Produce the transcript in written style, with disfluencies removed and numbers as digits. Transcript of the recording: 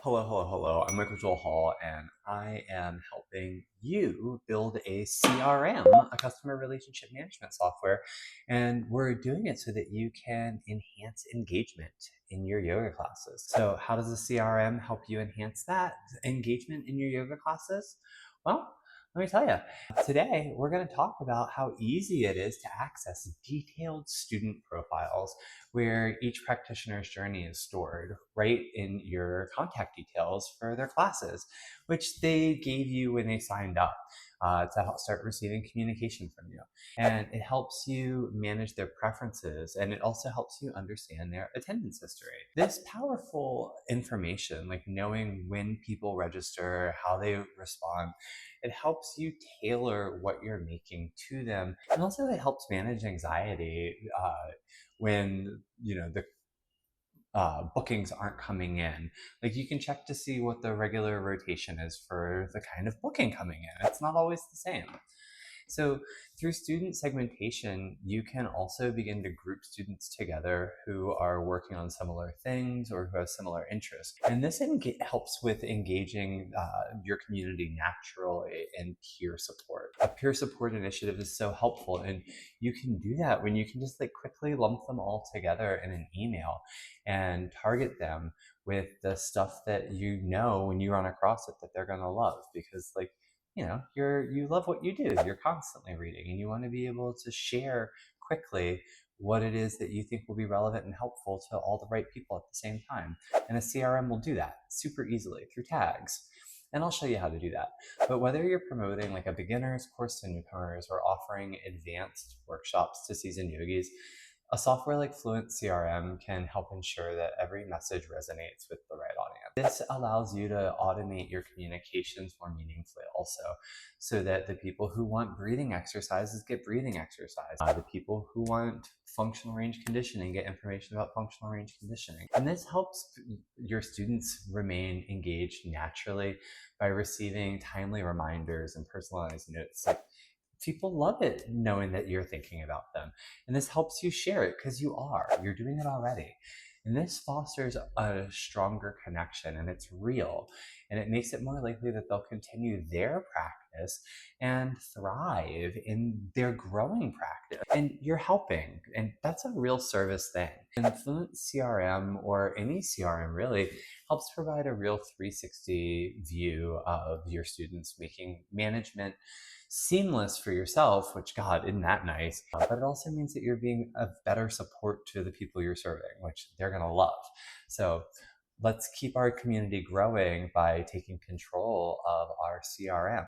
Hello. I'm Michael Joel Hall, and I am helping you build a CRM, a customer relationship management software. And we're doing it so that you can enhance engagement in your yoga classes. So, how does the CRM help you enhance that engagement in your yoga classes? Well, let me tell you. Today, we're going to talk about how easy it is to access detailed student profiles where each practitioner's journey is stored right in your contact details for their classes, which they gave you when they signed up to help start receiving communication from you. And it helps you manage their preferences, and it also helps you understand their attendance history. This powerful information, like knowing when people register, how they respond, it helps you tailor what you're making to them. And also it helps manage anxiety when the bookings aren't coming in. Like, you can check to see what the regular rotation is for the kind of booking coming in. It's not always the same. So through student segmentation, you can also begin to group students together who are working on similar things or who have similar interests. And this helps with engaging your community naturally in peer support. A peer support initiative is so helpful, and you can do that when you can just quickly lump them all together in an email and target them with the stuff that when you run across it that they're going to love, because you love what you do. You're constantly reading, and you want to be able to share quickly what it is that you think will be relevant and helpful to all the right people at the same time. And a CRM will do that super easily through tags. And I'll show you how to do that. But whether you're promoting like a beginner's course to newcomers or offering advanced workshops to seasoned yogis, a software like FluentCRM can help ensure that every message resonates with the right audience. This allows you to automate your communications more meaningfully also, so that the people who want breathing exercises get breathing exercise. The people who want functional range conditioning get information about functional range conditioning. And this helps your students remain engaged naturally by receiving timely reminders and personalized notes. People love it knowing that you're thinking about them. And this helps you share it because you're doing it already. And this fosters a stronger connection, and it's real. And it makes it more likely that they'll continue their practice and thrive in their growing practice. And you're helping, and that's a real service thing. And Fluent CRM, or any CRM really, helps provide a real 360 view of your students, making management seamless for yourself, which, God, isn't that nice? But it also means that you're being a better support to the people you're serving, which they're going to love. So let's keep our community growing by taking control of our CRM.